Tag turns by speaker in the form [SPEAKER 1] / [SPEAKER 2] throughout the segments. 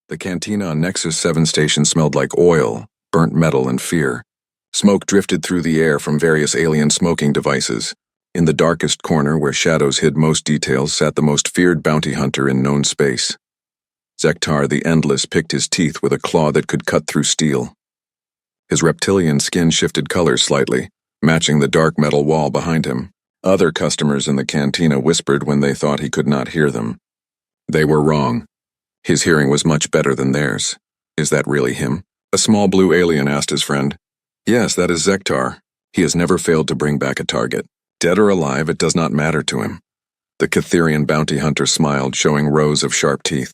[SPEAKER 1] The cantina on Nexus 7 station smelled like oil, burnt metal, and fear. Smoke drifted through the air from various alien smoking devices. In the darkest corner where shadows hid most details sat the most feared bounty hunter in known space. Zektar the Endless picked his teeth with a claw that could cut through steel. His reptilian skin shifted colors slightly, matching the dark metal wall behind him. Other customers in the cantina whispered when they thought he could not hear them. They were wrong. His hearing was much better than theirs. Is that really him? A small blue alien asked his friend. Yes, that is Zektar. He has never failed to bring back a target. Dead or alive, it does not matter to him. The Catherian bounty hunter smiled, showing rows of sharp teeth.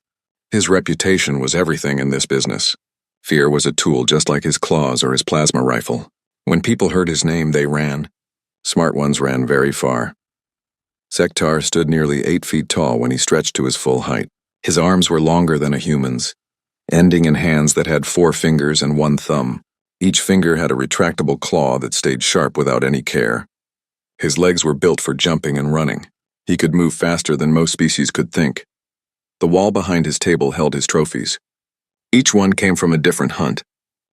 [SPEAKER 1] His reputation was everything in this business. Fear was a tool just like his claws or his plasma rifle. When people heard his name, they ran. Smart ones ran very far. Zektar stood nearly 8 feet tall when he stretched to his full height. His arms were longer than a human's, ending in hands that had 4 fingers and 1 thumb. Each finger had a retractable claw that stayed sharp without any care. His legs were built for jumping and running. He could move faster than most species could think. The wall behind his table held his trophies. Each one came from a different hunt.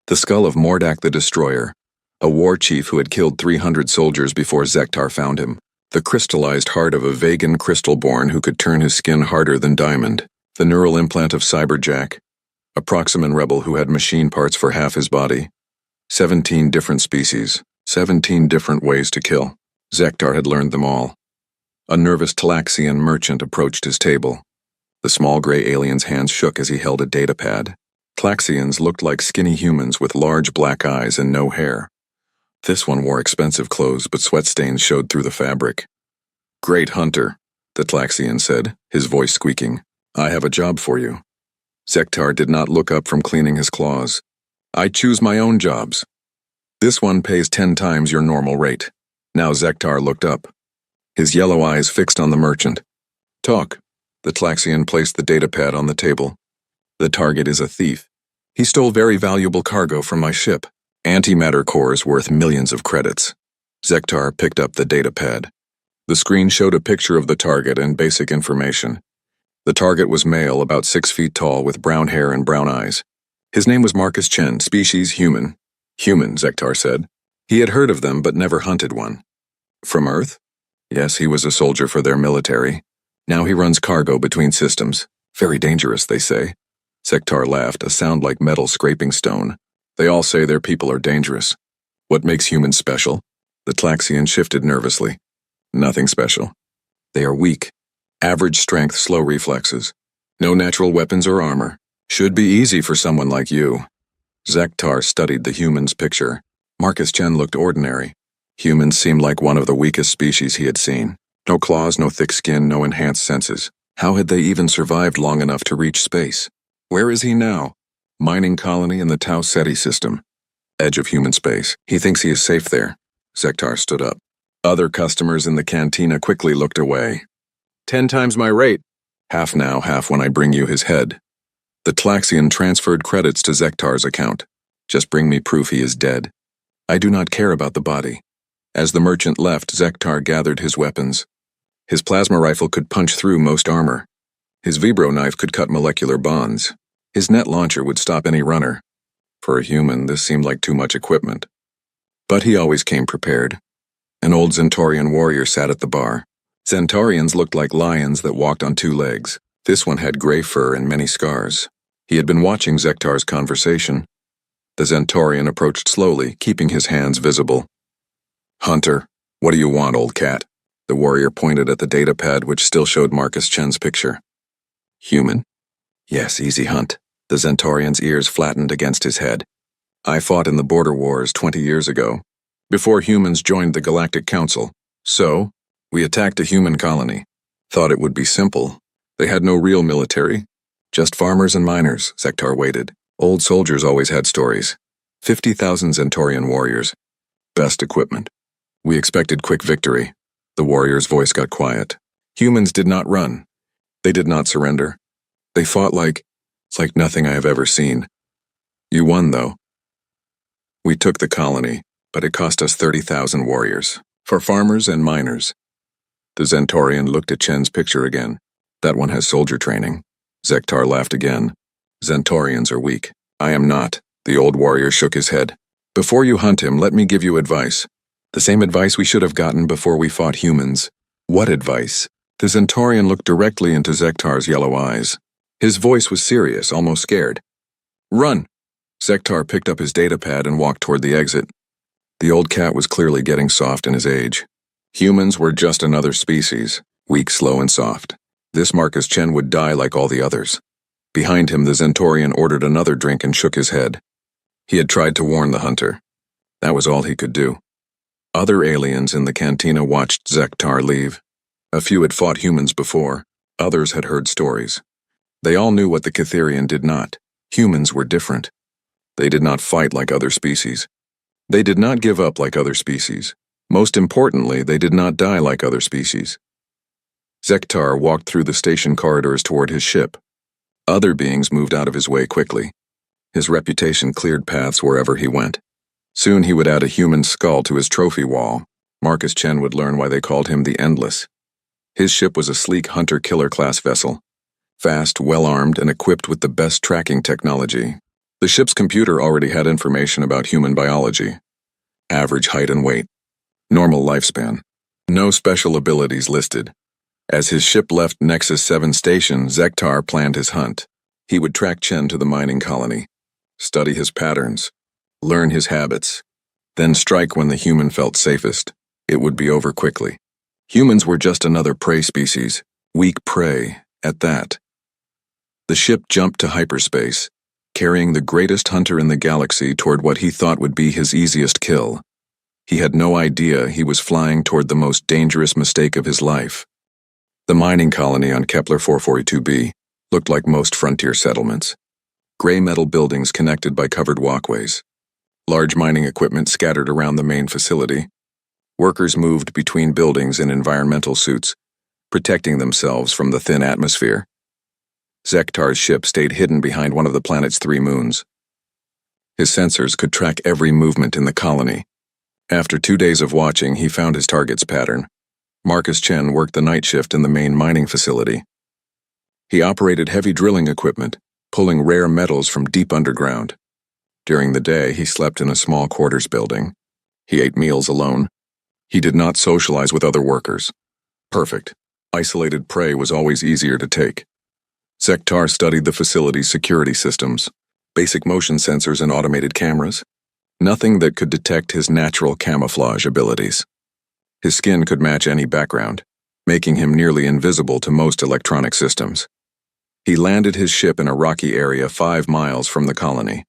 [SPEAKER 1] The skull of Mordak the Destroyer, a war chief who had killed 300 soldiers before Zektar found him. The crystallized heart of a Vegan crystal-born who could turn his skin harder than diamond. The neural implant of Cyberjack, a Proximan rebel who had machine parts for half his body. 17 different species, 17 different ways to kill. Zektar had learned them all. A nervous Talaxian merchant approached his table. The small gray alien's hands shook as he held a datapad. Talaxians looked like skinny humans with large black eyes and no hair. This one wore expensive clothes, but sweat stains showed through the fabric. Great hunter, the Talaxian said, his voice squeaking. I have a job for you. Zektar did not look up from cleaning his claws. I choose my own jobs. This one pays 10 times your normal rate. Now Zektar looked up, his yellow eyes fixed on the merchant. Talk. The Talaxian placed the datapad on the table. The target is a thief. He stole very valuable cargo from my ship. Antimatter cores worth millions of credits. Zektar picked up the datapad. The screen showed a picture of the target and basic information. The target was male, about 6 feet tall, with brown hair and brown eyes. His name was Marcus Chen, species human. Human, Zektar said. He had heard of them, but never hunted one. From Earth? Yes, he was a soldier for their military. Now he runs cargo between systems. Very dangerous, they say. Zektar laughed, a sound like metal scraping stone. They all say their people are dangerous. What makes humans special? The Talaxian shifted nervously. Nothing special. They are weak. Average strength, slow reflexes. No natural weapons or armor. Should be easy for someone like you. Zektar studied the human's picture. Marcus Chen looked ordinary. Humans seemed like one of the weakest species he had seen. No claws, no thick skin, no enhanced senses. How had they even survived long enough to reach space? Where is he now? Mining colony in the Tau Ceti system. Edge of human space. He thinks he is safe there. Zektar stood up. Other customers in the cantina quickly looked away. 10 times my rate. Half now, half when I bring you his head. The Talaxian transferred credits to Zektar's account. Just bring me proof he is dead. I do not care about the body. As the merchant left, Zektar gathered his weapons. His plasma rifle could punch through most armor. His vibro knife could cut molecular bonds. His net launcher would stop any runner. For a human, this seemed like too much equipment. But he always came prepared. An old Zentaurian warrior sat at the bar. Zentaurians looked like lions that walked on 2 legs. This one had gray fur and many scars. He had been watching Zektar's conversation. The Zentaurian approached slowly, keeping his hands visible. Hunter, what do you want, old cat? The warrior pointed at the datapad which still showed Marcus Chen's picture. Human? Yes, easy hunt. The Zentaurian's ears flattened against his head. I fought in the border wars 20 years ago, before humans joined the Galactic Council. So, we attacked a human colony. Thought it would be simple. They had no real military. Just farmers and miners, Zektar waited. Old soldiers always had stories. 50,000 Zentaurian warriors. Best equipment. We expected quick victory. The warrior's voice got quiet. Humans did not run. They did not surrender. They fought like nothing I have ever seen. You won, though. We took the colony, but it cost us 30,000 warriors. For farmers and miners. The Zentaurian looked at Chen's picture again. That one has soldier training. Zektar laughed again. Centaurians are weak. I am not. The old warrior shook his head. Before you hunt him, let me give you advice. The same advice we should have gotten before we fought humans. What advice? The Centaurian looked directly into Zektar's yellow eyes. His voice was serious, almost scared. Run! Zektar picked up his datapad and walked toward the exit. The old cat was clearly getting soft in his age. Humans were just another species, weak, slow, and soft. This Marcus Chen would die like all the others. Behind him, the Centaurian ordered another drink and shook his head. He had tried to warn the hunter. That was all he could do. Other aliens in the cantina watched Zektar leave. A few had fought humans before. Others had heard stories. They all knew what the Catherian did not. Humans were different. They did not fight like other species. They did not give up like other species. Most importantly, they did not die like other species. Zektar walked through the station corridors toward his ship. Other beings moved out of his way quickly. His reputation cleared paths wherever he went. Soon he would add a human skull to his trophy wall. Marcus Chen would learn why they called him the Endless. His ship was a sleek hunter-killer class vessel. Fast, well-armed, and equipped with the best tracking technology. The ship's computer already had information about human biology. Average height and weight. Normal lifespan. No special abilities listed. As his ship left Nexus 7 station, Zektar planned his hunt. He would track Chen to the mining colony, study his patterns, learn his habits, then strike when the human felt safest. It would be over quickly. Humans were just another prey species, weak prey, at that. The ship jumped to hyperspace, carrying the greatest hunter in the galaxy toward what he thought would be his easiest kill. He had no idea he was flying toward the most dangerous mistake of his life. The mining colony on Kepler 442b looked like most frontier settlements. Gray metal buildings connected by covered walkways. Large mining equipment scattered around the main facility. Workers moved between buildings in environmental suits, protecting themselves from the thin atmosphere. Zektar's ship stayed hidden behind one of the planet's 3 moons. His sensors could track every movement in the colony. After 2 days of watching, he found his target's pattern. Marcus Chen worked the night shift in the main mining facility. He operated heavy drilling equipment, pulling rare metals from deep underground. During the day, he slept in a small quarters building. He ate meals alone. He did not socialize with other workers. Perfect. Isolated prey was always easier to take. Zektar studied the facility's security systems, basic motion sensors and automated cameras. Nothing that could detect his natural camouflage abilities. His skin could match any background, making him nearly invisible to most electronic systems. He landed his ship in a rocky area 5 miles from the colony.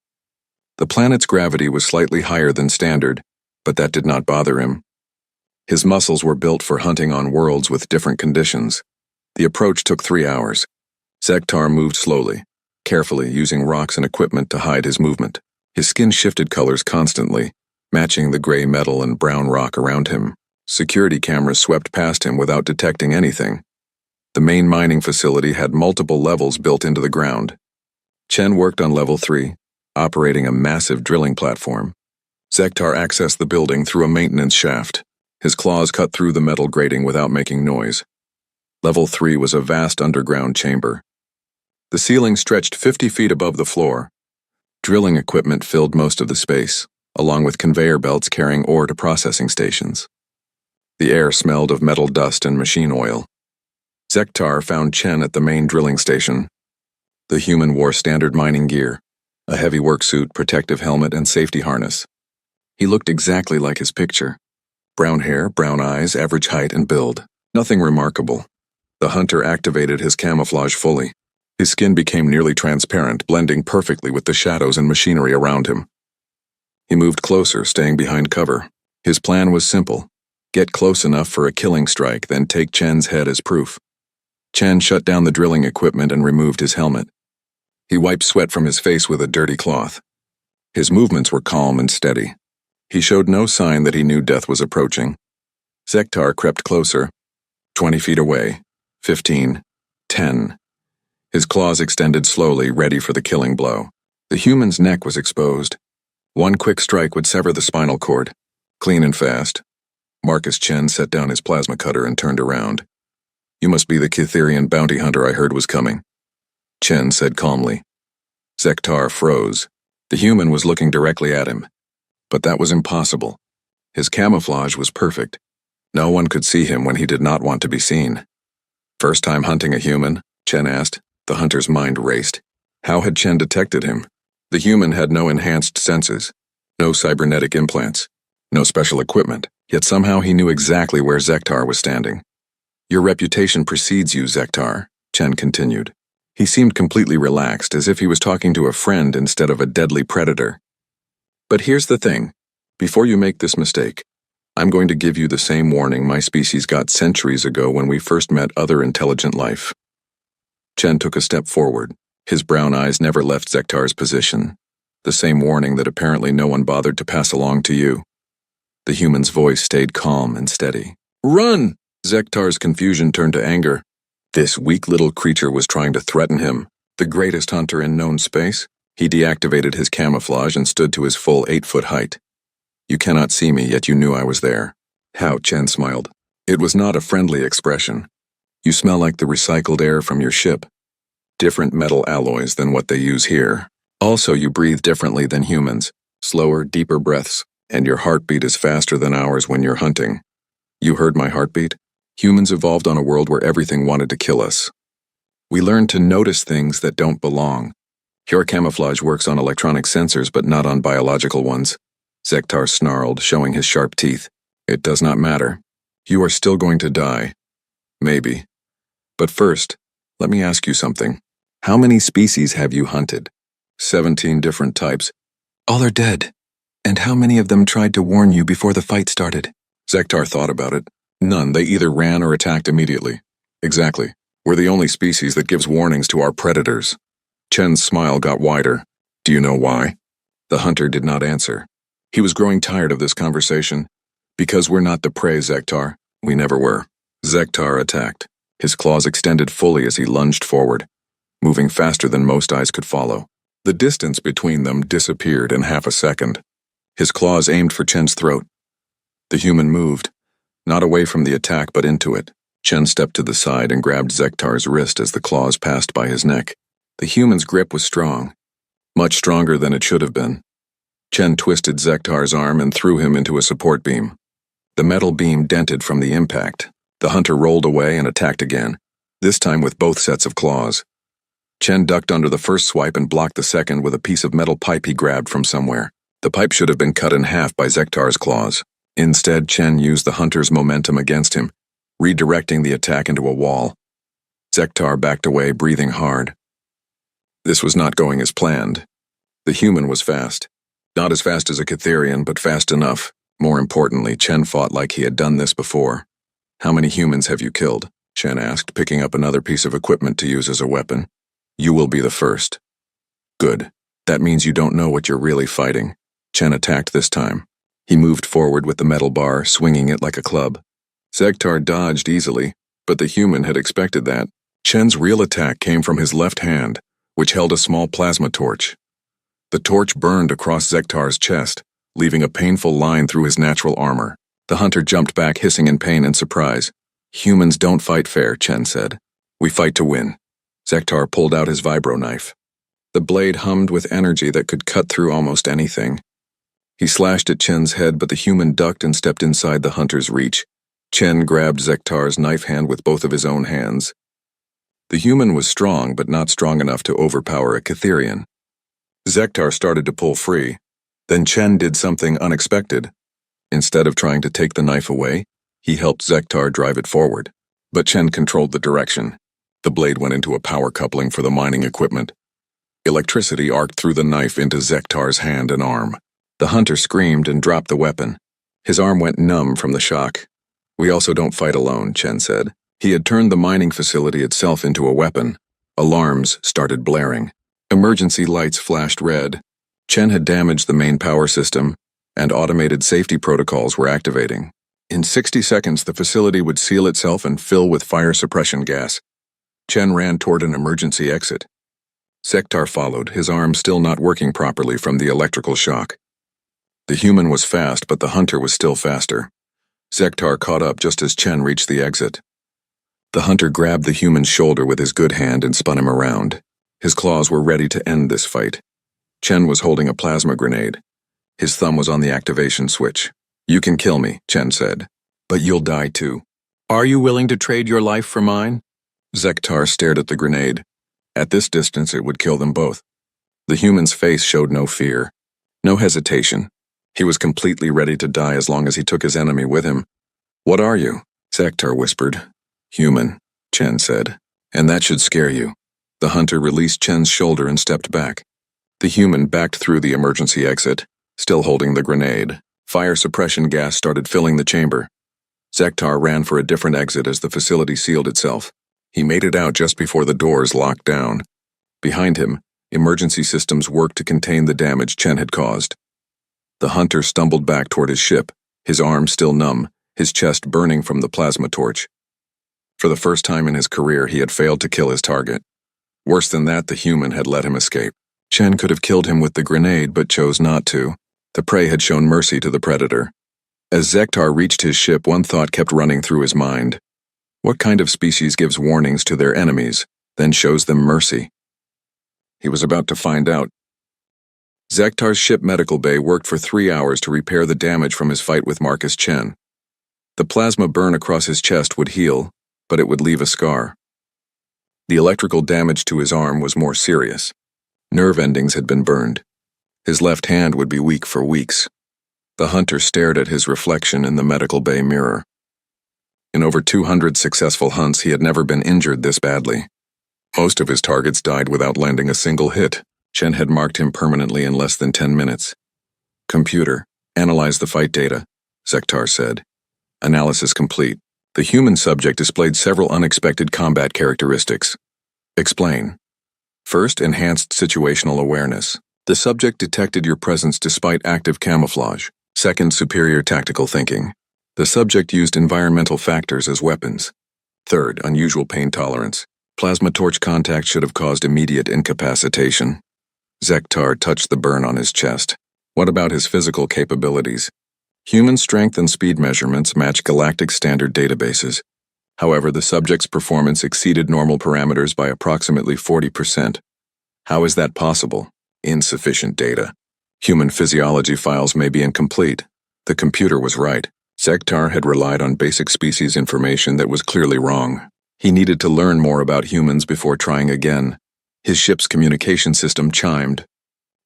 [SPEAKER 1] The planet's gravity was slightly higher than standard, but that did not bother him. His muscles were built for hunting on worlds with different conditions. The approach took 3 hours. Zektar moved slowly, carefully using rocks and equipment to hide his movement. His skin shifted colors constantly, matching the gray metal and brown rock around him. Security cameras swept past him without detecting anything. The main mining facility had multiple levels built into the ground. Chen worked on level 3, operating a massive drilling platform. Zektar accessed the building through a maintenance shaft. His claws cut through the metal grating without making noise. Level 3 was a vast underground chamber. The ceiling stretched 50 feet above the floor. Drilling equipment filled most of the space, along with conveyor belts carrying ore to processing stations. The air smelled of metal dust and machine oil. Zektar found Chen at the main drilling station. The human wore standard mining gear, a heavy work suit, protective helmet, and safety harness. He looked exactly like his picture. Brown hair, brown eyes, average height and build. Nothing remarkable. The hunter activated his camouflage fully. His skin became nearly transparent, blending perfectly with the shadows and machinery around him. He moved closer, staying behind cover. His plan was simple. Get close enough for a killing strike, then take Chen's head as proof. Chen shut down the drilling equipment and removed his helmet. He wiped sweat from his face with a dirty cloth. His movements were calm and steady. He showed no sign that he knew death was approaching. Zektar crept closer. 20 feet away. 15. 10. His claws extended slowly, ready for the killing blow. The human's neck was exposed. One quick strike would sever the spinal cord. Clean and fast. Marcus Chen set down his plasma cutter and turned around. You must be the Catherian bounty hunter I heard was coming. Chen said calmly. Zektar froze. The human was looking directly at him. But that was impossible. His camouflage was perfect. No one could see him when he did not want to be seen. First time hunting a human? Chen asked. The hunter's mind raced. How had Chen detected him? The human had no enhanced senses, no cybernetic implants, no special equipment, yet somehow he knew exactly where Zektar was standing. Your reputation precedes you, Zektar, Chen continued. He seemed completely relaxed, as if he was talking to a friend instead of a deadly predator. But here's the thing. Before you make this mistake, I'm going to give you the same warning my species got centuries ago when we first met other intelligent life. Chen took a step forward. His brown eyes never left Zektar's position. The same warning that apparently no one bothered to pass along to you. The human's voice stayed calm and steady. Run! Zektar's confusion turned to anger. This weak little creature was trying to threaten him, the greatest hunter in known space. He deactivated his camouflage and stood to his full 8-foot height. You cannot see me, yet you knew I was there. How? Chen smiled. It was not a friendly expression. You smell like the recycled air from your ship. Different metal alloys than what they use here. Also, you breathe differently than humans. Slower, deeper breaths, and your heartbeat is faster than ours when you're hunting. You heard my heartbeat? Humans evolved on a world where everything wanted to kill us. We learned to notice things that don't belong. Your camouflage works on electronic sensors, but not on biological ones. Zektar snarled, showing his sharp teeth. It does not matter. You are still going to die. Maybe. But first, let me ask you something. How many species have you hunted? 17 different types. All are dead. And how many of them tried to warn you before the fight started? Zektar thought about it. None. They either ran or attacked immediately. Exactly. We're the only species that gives warnings to our predators. Chen's smile got wider. Do you know why? The hunter did not answer. He was growing tired of this conversation. Because we're not the prey, Zektar. We never were. Zektar attacked. His claws extended fully as he lunged forward, moving faster than most eyes could follow. The distance between them disappeared in half a second. His claws aimed for Chen's throat. The human moved, not away from the attack but into it. Chen stepped to the side and grabbed Zektar's wrist as the claws passed by his neck. The human's grip was strong, much stronger than it should have been. Chen twisted Zektar's arm and threw him into a support beam. The metal beam dented from the impact. The hunter rolled away and attacked again, this time with both sets of claws. Chen ducked under the first swipe and blocked the second with a piece of metal pipe he grabbed from somewhere. The pipe should have been cut in half by Zektar's claws. Instead, Chen used the hunter's momentum against him, redirecting the attack into a wall. Zektar backed away, breathing hard. This was not going as planned. The human was fast. Not as fast as a Catherian, but fast enough. More importantly, Chen fought like he had done this before. How many humans have you killed? Chen asked, picking up another piece of equipment to use as a weapon. You will be the first. Good. That means you don't know what you're really fighting. Chen attacked this time. He moved forward with the metal bar, swinging it like a club. Zektar dodged easily, but the human had expected that. Chen's real attack came from his left hand, which held a small plasma torch. The torch burned across Zektar's chest, leaving a painful line through his natural armor. The hunter jumped back, hissing in pain and surprise. Humans don't fight fair, Chen said. We fight to win. Zektar pulled out his vibro knife. The blade hummed with energy that could cut through almost anything. He slashed at Chen's head, but the human ducked and stepped inside the hunter's reach. Chen grabbed Zektar's knife hand with both of his own hands. The human was strong, but not strong enough to overpower a Catherian. Zektar started to pull free. Then Chen did something unexpected. Instead of trying to take the knife away, he helped Zektar drive it forward. But Chen controlled the direction. The blade went into a power coupling for the mining equipment. Electricity arced through the knife into Zektar's hand and arm. The hunter screamed and dropped the weapon. His arm went numb from the shock. We also don't fight alone, Chen said. He had turned the mining facility itself into a weapon. Alarms started blaring. Emergency lights flashed red. Chen had damaged the main power system, and automated safety protocols were activating. In 60 seconds, the facility would seal itself and fill with fire suppression gas. Chen ran toward an emergency exit. Zektar followed, his arm still not working properly from the electrical shock. The human was fast, but the hunter was still faster. Zektar caught up just as Chen reached the exit. The hunter grabbed the human's shoulder with his good hand and spun him around. His claws were ready to end this fight. Chen was holding a plasma grenade. His thumb was on the activation switch. "You can kill me," Chen said, "but you'll die too. Are you willing to trade your life for mine?" Zektar stared at the grenade. At this distance, it would kill them both. The human's face showed no fear, no hesitation. He was completely ready to die as long as he took his enemy with him. "What are you?" Zektar whispered. "Human," Chen said. "And that should scare you." The hunter released Chen's shoulder and stepped back. The human backed through the emergency exit, still holding the grenade. Fire suppression gas started filling the chamber. Zektar ran for a different exit as the facility sealed itself. He made it out just before the doors locked down. Behind him, emergency systems worked to contain the damage Chen had caused. The hunter stumbled back toward his ship, his arms still numb, his chest burning from the plasma torch. For the first time in his career, he had failed to kill his target. Worse than that, the human had let him escape. Chen could have killed him with the grenade, but chose not to. The prey had shown mercy to the predator. As Zektar reached his ship, one thought kept running through his mind. What kind of species gives warnings to their enemies, then shows them mercy? He was about to find out. Zektar's ship medical bay worked for 3 hours to repair the damage from his fight with Marcus Chen. The plasma burn across his chest would heal, but it would leave a scar. The electrical damage to his arm was more serious. Nerve endings had been burned. His left hand would be weak for weeks. The hunter stared at his reflection in the medical bay mirror. In over 200 successful hunts, he had never been injured this badly. Most of his targets died without landing a single hit. Chen had marked him permanently in less than 10 minutes. "Computer, analyze the fight data," Zektar said. Analysis complete. The human subject displayed several unexpected combat characteristics. "Explain." First, enhanced situational awareness. The subject detected your presence despite active camouflage. Second, superior tactical thinking. The subject used environmental factors as weapons. Third, unusual pain tolerance. Plasma torch contact should have caused immediate incapacitation. Zektar touched the burn on his chest. What about his physical capabilities? Human strength and speed measurements match galactic standard databases. However, the subject's performance exceeded normal parameters by approximately 40%. How is that possible? Insufficient data. Human physiology files may be incomplete. The computer was right. Zektar had relied on basic species information that was clearly wrong. He needed to learn more about humans before trying again. His ship's communication system chimed.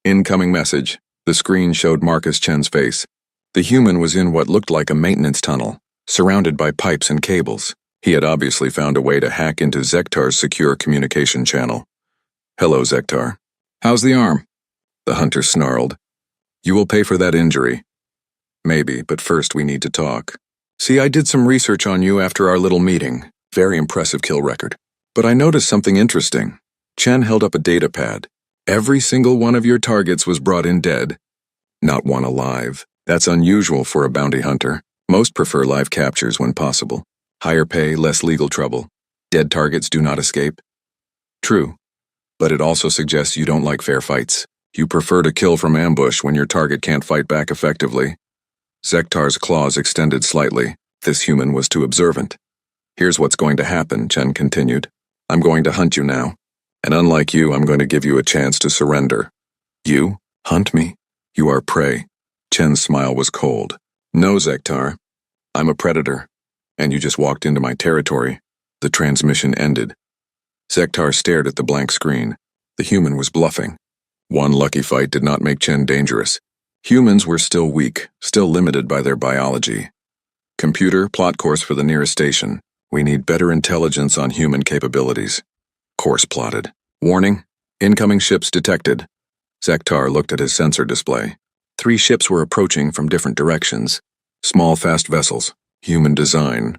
[SPEAKER 1] Incoming message. The screen showed Marcus Chen's face. The human was in what looked like a maintenance tunnel, surrounded by pipes and cables. He had obviously found a way to hack into Zektar's secure communication channel. "Hello, Zektar. How's the arm?" The hunter snarled. "You will pay for that injury." "Maybe, but first we need to talk. See, I did some research on you after our little meeting. Very impressive kill record. But I noticed something interesting." Chen held up a data pad. "Every single one of your targets was brought in dead. Not one alive. That's unusual for a bounty hunter. Most prefer live captures when possible. Higher pay, less legal trouble. Dead targets do not escape." "True. But it also suggests you don't like fair fights. You prefer to kill from ambush when your target can't fight back effectively." Zektar's claws extended slightly. This human was too observant. "Here's what's going to happen," Chen continued. "I'm going to hunt you now. And unlike you, I'm going to give you a chance to surrender." "You? Hunt me? You are prey." Chen's smile was cold. "No, Zektar. I'm a predator. And you just walked into my territory." The transmission ended. Zektar stared at the blank screen. The human was bluffing. One lucky fight did not make Chen dangerous. Humans were still weak, still limited by their biology. "Computer, plot course for the nearest station. We need better intelligence on human capabilities." Course plotted. "Warning, incoming ships detected." Zektar looked at his sensor display. 3 ships were approaching from different directions. Small, fast vessels. Human design.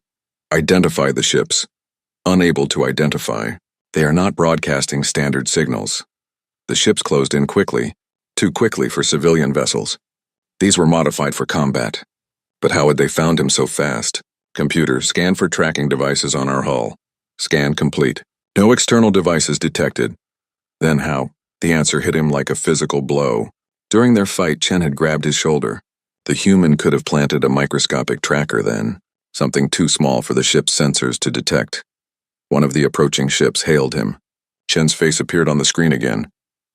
[SPEAKER 1] Identify the ships. Unable to identify. They are not broadcasting standard signals. The ships closed in quickly, too quickly for civilian vessels. These were modified for combat. But how had they found him so fast? "Computer, scan for tracking devices on our hull." Scan complete. No external devices detected. Then how? The answer hit him like a physical blow. During their fight, Chen had grabbed his shoulder. The human could have planted a microscopic tracker then, something too small for the ship's sensors to detect. One of the approaching ships hailed him. Chen's face appeared on the screen again.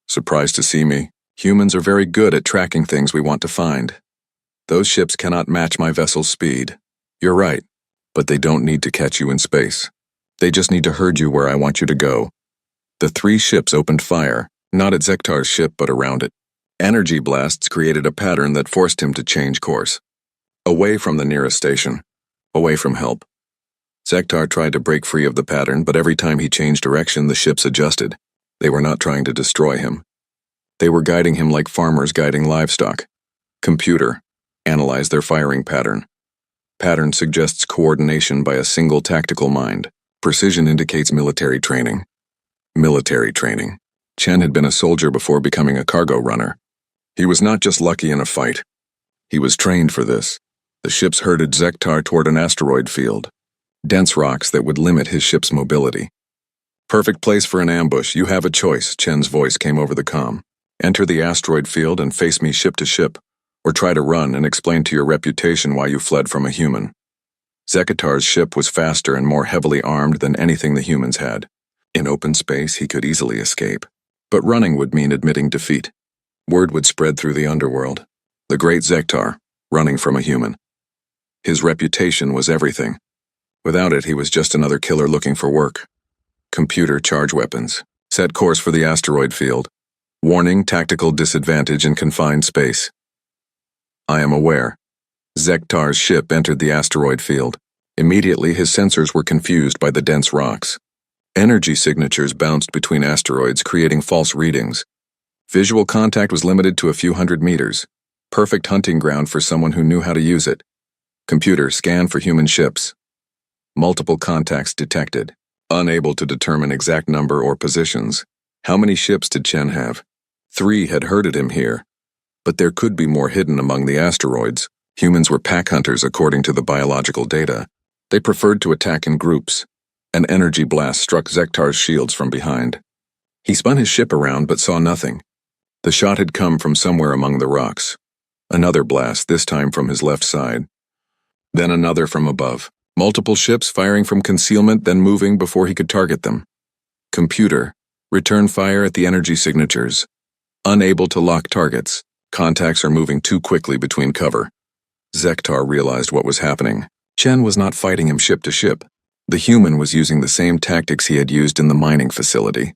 [SPEAKER 1] Surprised to see me? Humans are very good at tracking things we want to find. Those ships cannot match my vessel's speed. You're right, but they don't need to catch you in space. They just need to herd you where I want you to go. The 3 ships opened fire, not at Zektar's ship but around it. Energy blasts created a pattern that forced him to change course. Away from the nearest station. Away from help. Zektar tried to break free of the pattern, but every time he changed direction, the ships adjusted. They were not trying to destroy him. They were guiding him like farmers guiding livestock. Computer. Analyze their firing pattern. Pattern suggests coordination by a single tactical mind. Precision indicates military training. Military training. Chen had been a soldier before becoming a cargo runner. He was not just lucky in a fight. He was trained for this. The ships herded Zektar toward an asteroid field. Dense rocks that would limit his ship's mobility. Perfect place for an ambush. You have a choice, Chen's voice came over the comm. Enter the asteroid field and face me ship to ship, or try to run and explain to your reputation why you fled from a human. Zektar's ship was faster and more heavily armed than anything the humans had. In open space, he could easily escape. But running would mean admitting defeat. Word would spread through the underworld. The great Zektar, running from a human. His reputation was everything. Without it, he was just another killer looking for work. Computer charge weapons. Set course for the asteroid field. Warning, tactical disadvantage in confined space. I am aware. Zektar's ship entered the asteroid field. Immediately, his sensors were confused by the dense rocks. Energy signatures bounced between asteroids, creating false readings. Visual contact was limited to a few hundred meters. Perfect hunting ground for someone who knew how to use it. Computer, scan for human ships. Multiple contacts detected. Unable to determine exact number or positions. How many ships did Chen have? 3 had herded him here. But there could be more hidden among the asteroids. Humans were pack hunters according to the biological data. They preferred to attack in groups. An energy blast struck Zektar's shields from behind. He spun his ship around but saw nothing. The shot had come from somewhere among the rocks. Another blast, this time from his left side. Then another from above. Multiple ships firing from concealment, then moving before he could target them. Computer. Return fire at the energy signatures. Unable to lock targets. Contacts are moving too quickly between cover. Zektar realized what was happening. Chen was not fighting him ship to ship. The human was using the same tactics he had used in the mining facility.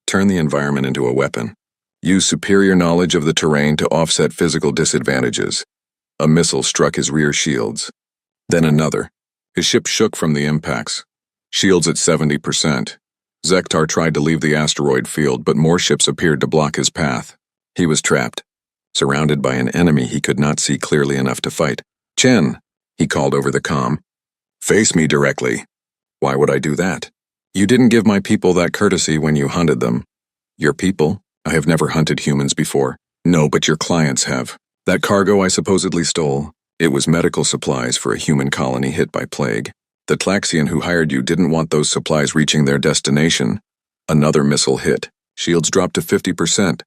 [SPEAKER 1] Turn the environment into a weapon. Use superior knowledge of the terrain to offset physical disadvantages. A missile struck his rear shields. Then another. His ship shook from the impacts. Shields at 70%. Zektar tried to leave the asteroid field, but more ships appeared to block his path. He was trapped, surrounded by an enemy he could not see clearly enough to fight. Chen, he called over the comm. Face me directly. Why would I do that? You didn't give my people that courtesy when you hunted them. Your people? I have never hunted humans before. No, but your clients have. That cargo I supposedly stole, it was medical supplies for a human colony hit by plague. The Tlaxian who hired you didn't want those supplies reaching their destination. Another missile hit. Shields dropped to 50%.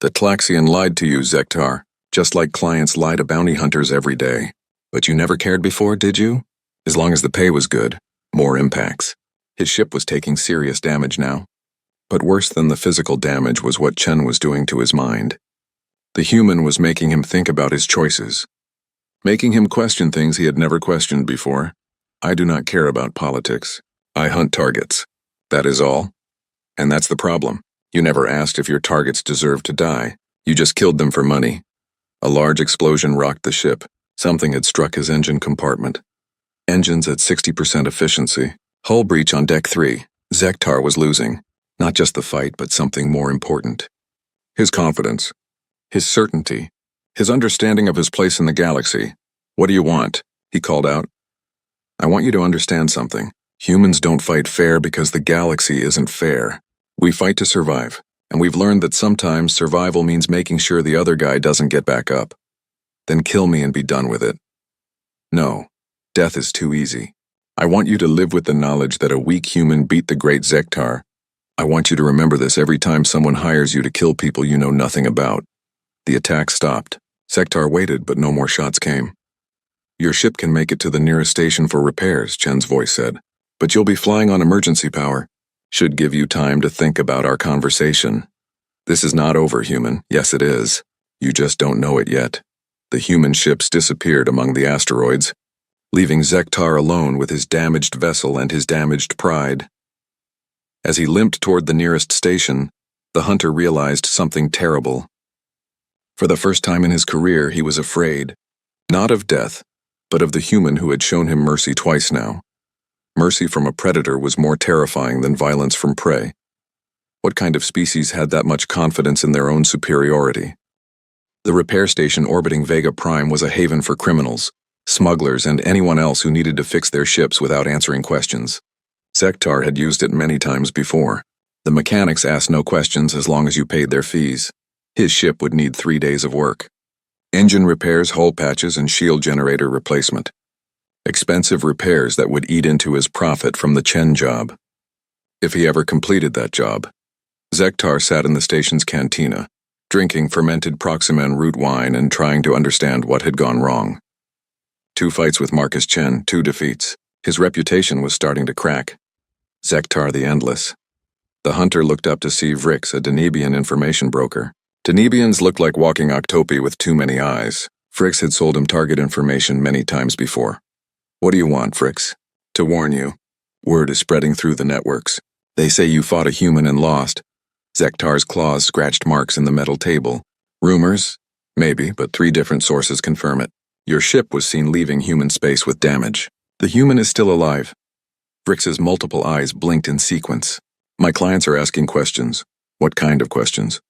[SPEAKER 1] The Tlaxian lied to you, Zektar, just like clients lie to bounty hunters every day. But you never cared before, did you? As long as the pay was good. More impacts. His ship was taking serious damage now. But worse than the physical damage was what Chen was doing to his mind. The human was making him think about his choices. Making him question things he had never questioned before. I do not care about politics. I hunt targets. That is all. And that's the problem. You never asked if your targets deserved to die. You just killed them for money. A large explosion rocked the ship. Something had struck his engine compartment. Engines at 60% efficiency. Hull breach on deck 3. Zektar was losing. Not just the fight, but something more important. His confidence. His certainty. His understanding of his place in the galaxy. What do you want? He called out. I want you to understand something. Humans don't fight fair because the galaxy isn't fair. We fight to survive, and we've learned that sometimes survival means making sure the other guy doesn't get back up. Then kill me and be done with it. No, death is too easy. I want you to live with the knowledge that a weak human beat the great Zektar. I want you to remember this every time someone hires you to kill people you know nothing about. The attack stopped. Zektar waited, but no more shots came. Your ship can make it to the nearest station for repairs, Chen's voice said. But you'll be flying on emergency power. Should give you time to think about our conversation. This is not over, human. Yes, it is. You just don't know it yet. The human ships disappeared among the asteroids, leaving Zektar alone with his damaged vessel and his damaged pride. As he limped toward the nearest station, the hunter realized something terrible. For the first time in his career, he was afraid, not of death, but of the human who had shown him mercy twice now. Mercy from a predator was more terrifying than violence from prey. What kind of species had that much confidence in their own superiority? The repair station orbiting Vega Prime was a haven for criminals, smugglers, and anyone else who needed to fix their ships without answering questions. Zektar had used it many times before. The mechanics asked no questions as long as you paid their fees. His ship would need 3 days of work. Engine repairs, hull patches, and shield generator replacement. Expensive repairs that would eat into his profit from the Chen job. If he ever completed that job. Zektar sat in the station's cantina, drinking fermented Proximan root wine and trying to understand what had gone wrong. 2 fights with Marcus Chen, 2 defeats. His reputation was starting to crack. Zektar the Endless. The hunter looked up to see Vrix, a Danebian information broker. Danebians looked like walking octopi with too many eyes. Vrix had sold him target information many times before. What do you want, Vrix? To warn you. Word is spreading through the networks. They say you fought a human and lost. Zektar's claws scratched marks in the metal table. Rumors? Maybe, but 3 different sources confirm it. Your ship was seen leaving human space with damage. The human is still alive. Vrix's multiple eyes blinked in sequence. My clients are asking questions. What kind of questions?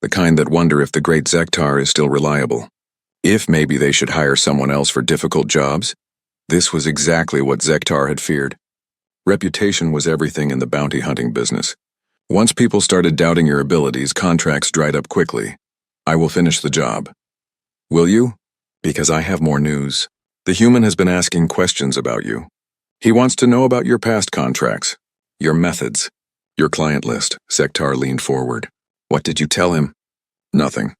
[SPEAKER 1] The kind that wonder if the great Zektar is still reliable. If maybe they should hire someone else for difficult jobs? This was exactly what Zektar had feared. Reputation was everything in the bounty hunting business. Once people started doubting your abilities, contracts dried up quickly. I will finish the job. Will you? Because I have more news. The human has been asking questions about you. He wants to know about your past contracts, your methods, your client list. Zektar leaned forward. What did you tell him? Nothing.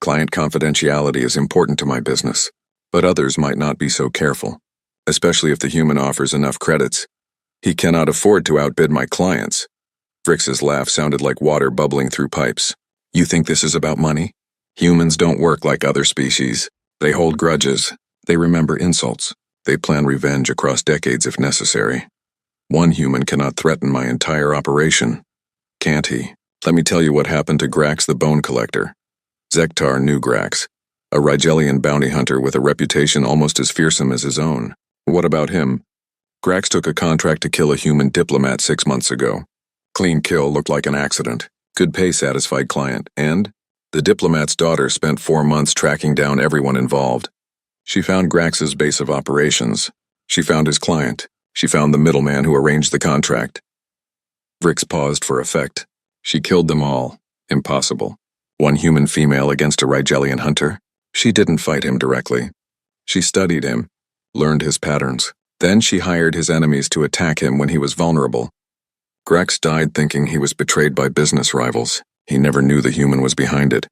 [SPEAKER 1] Client confidentiality is important to my business, but others might not be so careful, especially if the human offers enough credits. He cannot afford to outbid my clients. Vrix's laugh sounded like water bubbling through pipes. You think this is about money? Humans don't work like other species. They hold grudges. They remember insults. They plan revenge across decades if necessary. One human cannot threaten my entire operation. Can't he? Let me tell you what happened to Grax the Bone Collector. Zektar knew Grax, a Rigelian bounty hunter with a reputation almost as fearsome as his own. What about him? Grax took a contract to kill a human diplomat 6 months ago. Clean kill, looked like an accident. Good pay, satisfied client. And the diplomat's daughter spent 4 months tracking down everyone involved. She found Grax's base of operations. She found his client. She found the middleman who arranged the contract. Vrix paused for effect. She killed them all. Impossible. One human female against a Rigelian hunter. She didn't fight him directly. She studied him, learned his patterns. Then she hired his enemies to attack him when he was vulnerable. Grax died thinking he was betrayed by business rivals. He never knew the human was behind it.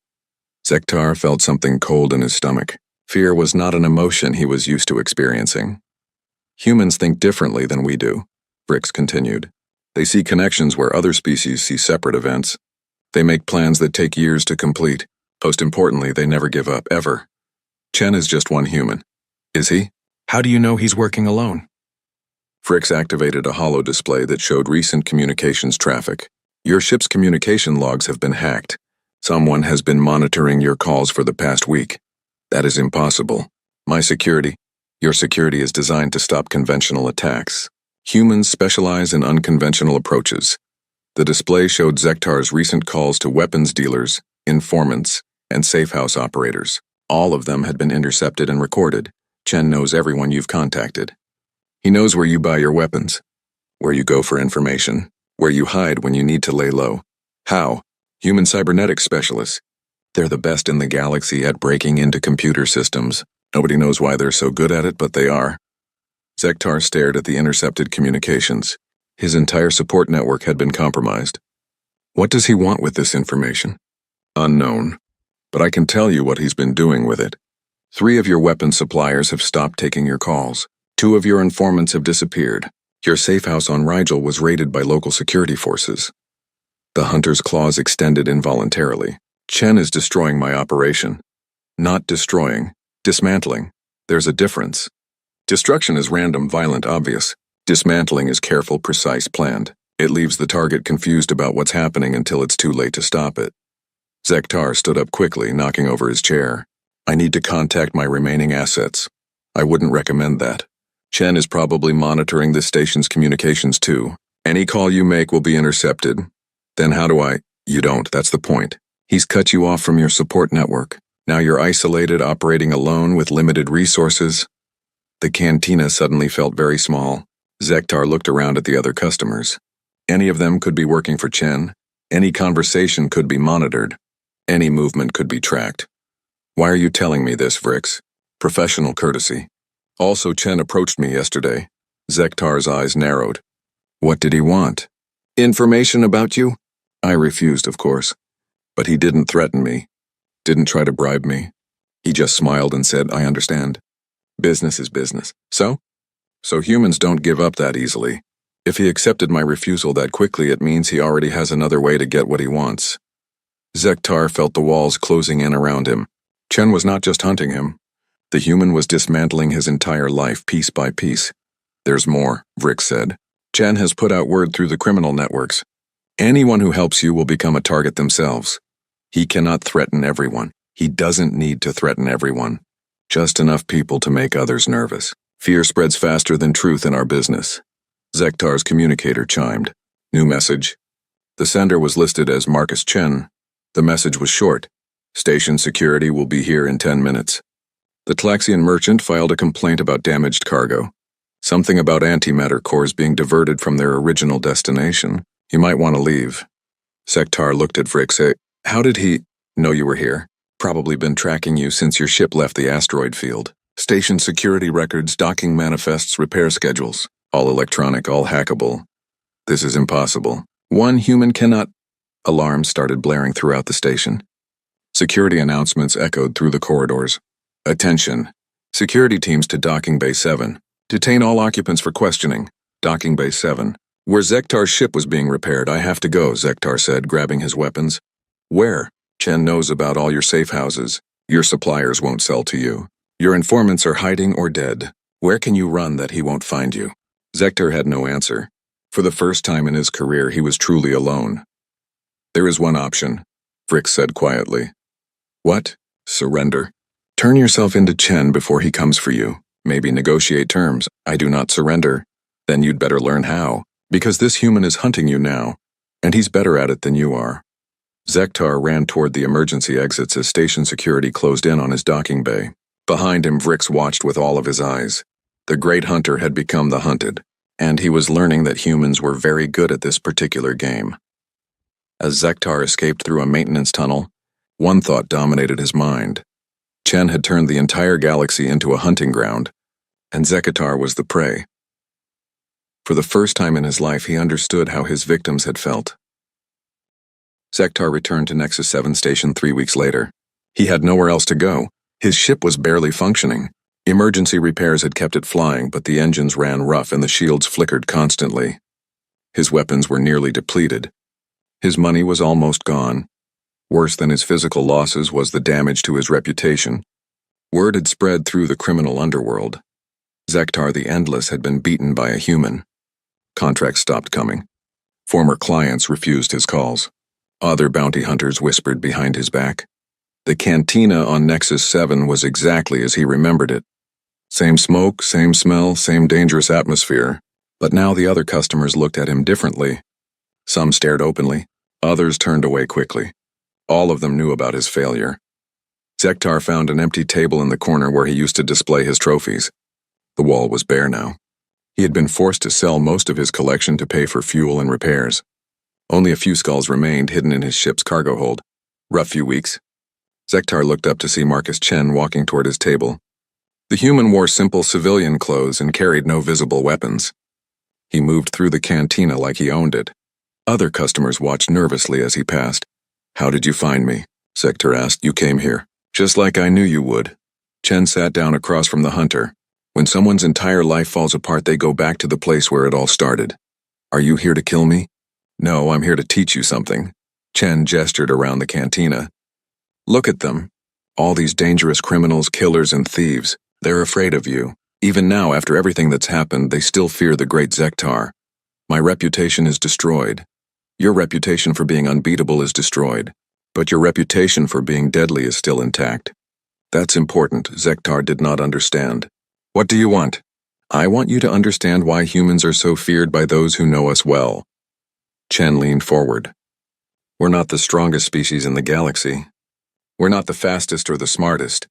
[SPEAKER 1] Zektar felt something cold in his stomach. Fear was not an emotion he was used to experiencing. Humans think differently than we do, Vrix continued. They see connections where other species see separate events. They make plans that take years to complete. Most importantly, they never give up, ever. Chen is just one human. Is he? How do you know he's working alone? Vrix activated a holo display that showed recent communications traffic. Your ship's communication logs have been hacked. Someone has been monitoring your calls for the past week. That is impossible. Your security is designed to stop conventional attacks. Humans specialize in unconventional approaches. The display showed Zektar's recent calls to weapons dealers, informants, and safe house operators. All of them had been intercepted and recorded. Chen knows everyone you've contacted. He knows where you buy your weapons, where you go for information, where you hide when you need to lay low. How? Human cybernetics specialists. They're the best in the galaxy at breaking into computer systems. Nobody knows why they're so good at it, but they are. Zektar stared at the intercepted communications. His entire support network had been compromised. What does he want with this information? Unknown. But I can tell you what he's been doing with it. 3 of your weapon suppliers have stopped taking your calls. 2 of your informants have disappeared. Your safe house on Rigel was raided by local security forces. The hunter's claws extended involuntarily. Chen is destroying my operation. Not destroying. Dismantling. There's a difference. Destruction is random, violent, obvious. Dismantling is careful, precise, planned. It leaves the target confused about what's happening until it's too late to stop it. Zektar stood up quickly, knocking over his chair. I need to contact my remaining assets. I wouldn't recommend that. Chen is probably monitoring this station's communications too. Any call you make will be intercepted. Then how do I? You don't, that's the point. He's cut you off from your support network. Now you're isolated, operating alone with limited resources. The cantina suddenly felt very small. Zektar looked around at the other customers. Any of them could be working for Chen. Any conversation could be monitored. Any movement could be tracked. Why are you telling me this, Vrix? Professional courtesy. Also, Chen approached me yesterday. Zektar's eyes narrowed. What did he want? Information about you? I refused, of course. But he didn't threaten me. Didn't try to bribe me. He just smiled and said, I understand. Business is business. So humans don't give up that easily. If he accepted my refusal that quickly, it means he already has another way to get what he wants. Zektar felt the walls closing in around him. Chen was not just hunting him. The human was dismantling his entire life piece by piece. There's more, Vrix said. Chen has put out word through the criminal networks. Anyone who helps you will become a target themselves. He cannot threaten everyone. He doesn't need to threaten everyone. Just enough people to make others nervous. Fear spreads faster than truth in our business. Zektar's communicator chimed. New message. The sender was listed as Marcus Chen. The message was short. Station security will be here in 10 minutes. The Tlaxian merchant filed a complaint about damaged cargo. Something about antimatter cores being diverted from their original destination. You might want to leave. Zektar looked at Vrix. How did he know you were here? Probably been tracking you since your ship left the asteroid field. Station security records, docking manifests, repair schedules. All electronic, all hackable. This is impossible. One human cannot... Alarms started blaring throughout the station. Security announcements echoed through the corridors. Attention. Security teams to Docking Bay 7. Detain all occupants for questioning. Docking Bay 7. Where Zektar's ship was being repaired, I have to go, Zektar said, grabbing his weapons. Where? Chen knows about all your safe houses. Your suppliers won't sell to you. Your informants are hiding or dead. Where can you run that he won't find you? Zektar had no answer. For the first time in his career, he was truly alone. There is one option, Vrix said quietly. What? Surrender. Turn yourself into Chen before he comes for you. Maybe negotiate terms. I do not surrender. Then you'd better learn how, because this human is hunting you now, and he's better at it than you are. Zektar ran toward the emergency exits as station security closed in on his docking bay. Behind him, Vrix watched with all of his eyes. The great hunter had become the hunted, and he was learning that humans were very good at this particular game. As Zektar escaped through a maintenance tunnel, one thought dominated his mind. Chen had turned the entire galaxy into a hunting ground, and Zektar was the prey. For the first time in his life, he understood how his victims had felt. Zektar returned to Nexus 7 Station 3 weeks later. He had nowhere else to go. His ship was barely functioning. Emergency repairs had kept it flying, but the engines ran rough and the shields flickered constantly. His weapons were nearly depleted. His money was almost gone. Worse than his physical losses was the damage to his reputation. Word had spread through the criminal underworld. Zektar the Endless had been beaten by a human. Contracts stopped coming. Former clients refused his calls. Other bounty hunters whispered behind his back. The cantina on Nexus 7 was exactly as he remembered it. Same smoke, same smell, same dangerous atmosphere. But now the other customers looked at him differently. Some stared openly, others turned away quickly. All of them knew about his failure. Zektar found an empty table in the corner where he used to display his trophies. The wall was bare now. He had been forced to sell most of his collection to pay for fuel and repairs. Only a few skulls remained hidden in his ship's cargo hold. Rough few weeks. Zektar looked up to see Marcus Chen walking toward his table. The human wore simple civilian clothes and carried no visible weapons. He moved through the cantina like he owned it. Other customers watched nervously as he passed. How did you find me? Zektar asked. You came here. Just like I knew you would. Chen sat down across from the hunter. When someone's entire life falls apart, they go back to the place where it all started. Are you here to kill me? No, I'm here to teach you something. Chen gestured around the cantina. Look at them. All these dangerous criminals, killers, and thieves. They're afraid of you. Even now, after everything that's happened, they still fear the great Zektar. My reputation is destroyed. Your reputation for being unbeatable is destroyed. But your reputation for being deadly is still intact. That's important. Zektar did not understand. What do you want? I want you to understand why humans are so feared by those who know us well. Chen leaned forward. We're not the strongest species in the galaxy. We're not the fastest or the smartest.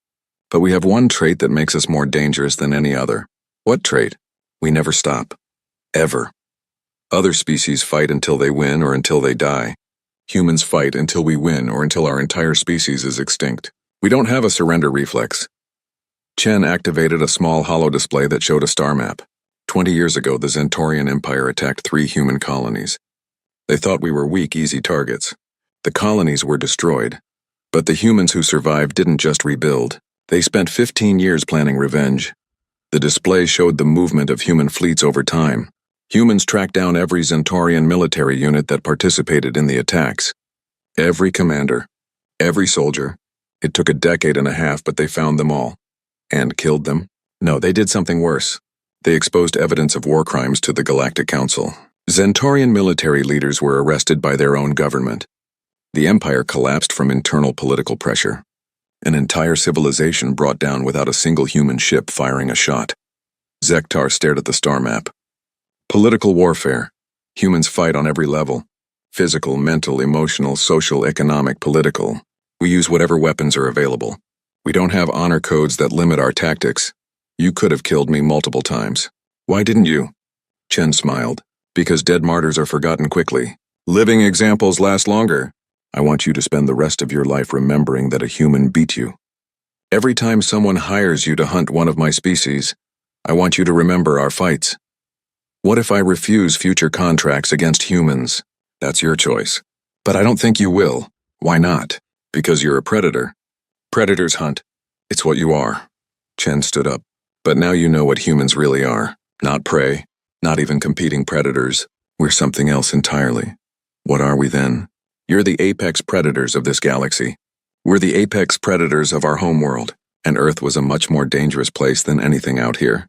[SPEAKER 1] But we have one trait that makes us more dangerous than any other. What trait? We never stop. Ever. Other species fight until they win or until they die. Humans fight until we win or until our entire species is extinct. We don't have a surrender reflex. Chen activated a small holo display that showed a star map. 20 years ago, the Zentorian Empire attacked 3 human colonies. They thought we were weak, easy targets. The colonies were destroyed. But the humans who survived didn't just rebuild. They spent 15 years planning revenge. The display showed the movement of human fleets over time. Humans tracked down every Zentorian military unit that participated in the attacks. Every commander. Every soldier. It took a decade and a half, but they found them all. And killed them? No, they did something worse. They exposed evidence of war crimes to the Galactic Council. Zentorian military leaders were arrested by their own government. The Empire collapsed from internal political pressure. An entire civilization brought down without a single human ship firing a shot. Zektar stared at the star map. Political warfare. Humans fight on every level. Physical, mental, emotional, social, economic, political. We use whatever weapons are available. We don't have honor codes that limit our tactics. You could have killed me multiple times. Why didn't you? Chen smiled. Because dead martyrs are forgotten quickly. Living examples last longer. I want you to spend the rest of your life remembering that a human beat you. Every time someone hires you to hunt one of my species, I want you to remember our fights. What if I refuse future contracts against humans? That's your choice. But I don't think you will. Why not? Because you're a predator. Predators hunt. It's what you are. Chen stood up. But now you know what humans really are. Not prey. Not even competing predators. We're something else entirely. What are we then? You're the apex predators of this galaxy. We're the apex predators of our homeworld, and Earth was a much more dangerous place than anything out here.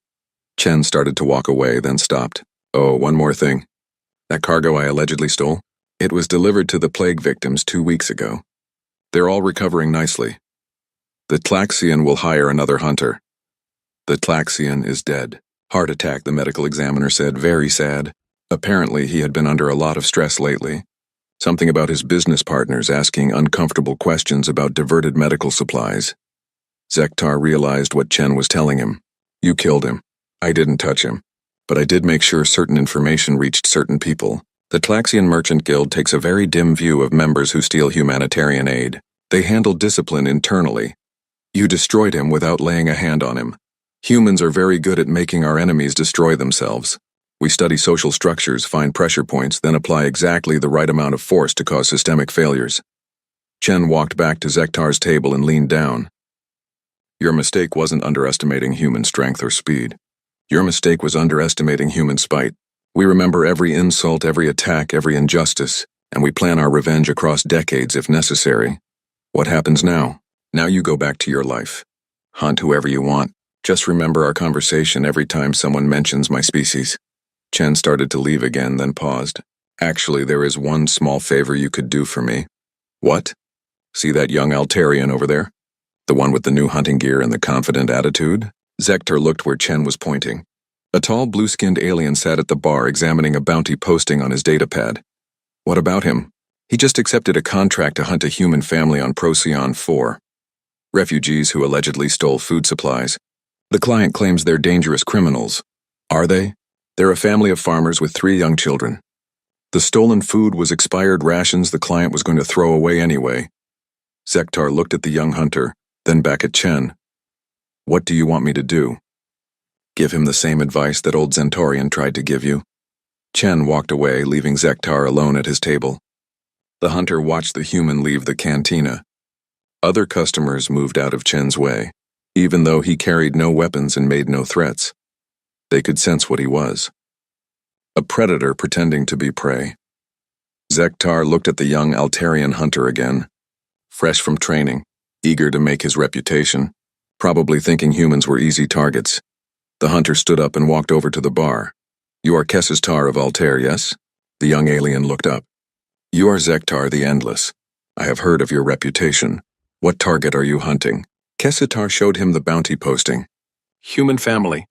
[SPEAKER 1] Chen started to walk away, then stopped. Oh, one more thing. That cargo I allegedly stole? It was delivered to the plague victims 2 weeks ago. They're all recovering nicely. The Tlaxian will hire another hunter. The Tlaxian is dead. Heart attack, the medical examiner said, very sad. Apparently, he had been under a lot of stress lately. Something about his business partners asking uncomfortable questions about diverted medical supplies. Zektar realized what Chen was telling him. You killed him. I didn't touch him. But I did make sure certain information reached certain people. The Tlaxian Merchant Guild takes a very dim view of members who steal humanitarian aid. They handle discipline internally. You destroyed him without laying a hand on him. Humans are very good at making our enemies destroy themselves. We study social structures, find pressure points, then apply exactly the right amount of force to cause systemic failures. Chen walked back to Zektar's table and leaned down. Your mistake wasn't underestimating human strength or speed. Your mistake was underestimating human spite. We remember every insult, every attack, every injustice, and we plan our revenge across decades if necessary. What happens now? Now you go back to your life. Hunt whoever you want. Just remember our conversation every time someone mentions my species. Chen started to leave again, then paused. Actually, there is one small favor you could do for me. What? See that young Altarian over there? The one with the new hunting gear and the confident attitude? Zektar looked where Chen was pointing. A tall, blue-skinned alien sat at the bar examining a bounty posting on his datapad. What about him? He just accepted a contract to hunt a human family on Procyon 4. Refugees who allegedly stole food supplies. The client claims they're dangerous criminals. Are they? They're a family of farmers with 3 young children. The stolen food was expired rations the client was going to throw away anyway. Zektar looked at the young hunter, then back at Chen. What do you want me to do? Give him the same advice that old Zentorian tried to give you. Chen walked away, leaving Zektar alone at his table. The hunter watched the human leave the cantina. Other customers moved out of Chen's way. Even though he carried no weapons and made no threats, they could sense what he was. A predator pretending to be prey. Zektar looked at the young Altarian hunter again, fresh from training, eager to make his reputation, probably thinking humans were easy targets. The hunter stood up and walked over to the bar. "You are Kesistar of Altair, yes?" The young alien looked up. "You are Zektar the Endless. I have heard of your reputation. What target are you hunting?" Kesitar showed him the bounty posting. "Human family."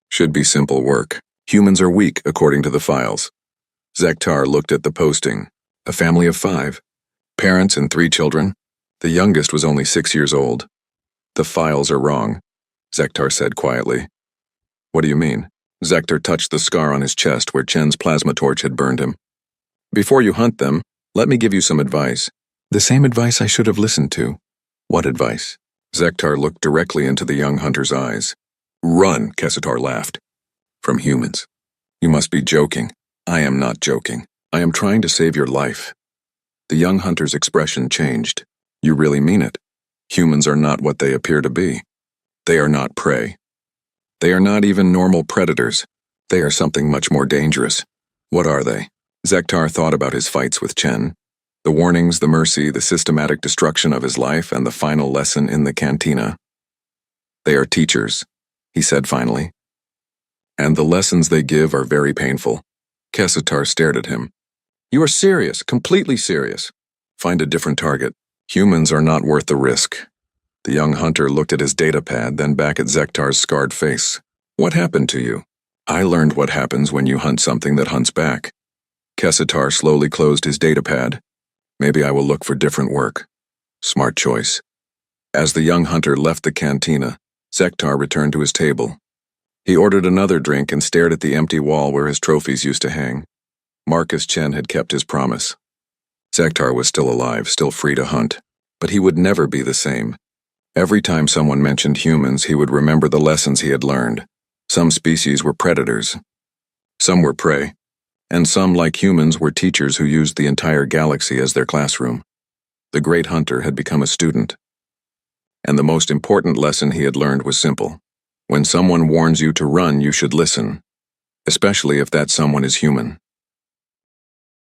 [SPEAKER 1] "Should be simple work. Humans are weak, according to the files." Zektar looked at the posting. A family of 5. Parents and 3 children. The youngest was only 6 years old. "The files are wrong," Zektar said quietly. "What do you mean?" Zektar touched the scar on his chest where Chen's plasma torch had burned him. "Before you hunt them, let me give you some advice." "The same advice I should have listened to." "What advice?" Zektar looked directly into the young hunter's eyes. "Run," Kesitar laughed. "From humans." "You must be joking." "I am not joking. I am trying to save your life." The young hunter's expression changed. "You really mean it? Humans are not what they appear to be. They are not prey. They are not even normal predators. They are something much more dangerous. What are they?" Zektar thought about his fights with Chen. The warnings, the mercy, the systematic destruction of his life, and the final lesson in the cantina. "They are teachers," he said finally. "And the lessons they give are very painful." Kesitar stared at him. "You are serious, completely serious." "Find a different target. Humans are not worth the risk." The young hunter looked at his datapad, then back at Zektar's scarred face. "What happened to you?" "I learned what happens when you hunt something that hunts back." Kesitar slowly closed his datapad. "Maybe I will look for different work." Smart choice. As the young hunter left the cantina, Zektar returned to his table. He ordered another drink and stared at the empty wall where his trophies used to hang. Marcus Chen had kept his promise. Zektar was still alive, still free to hunt, but he would never be the same. Every time someone mentioned humans, he would remember the lessons he had learned. Some species were predators. Some were prey. And some, like humans, were teachers who used the entire galaxy as their classroom. The great hunter had become a student. And the most important lesson he had learned was simple. When someone warns you to run, you should listen, especially if that someone is human.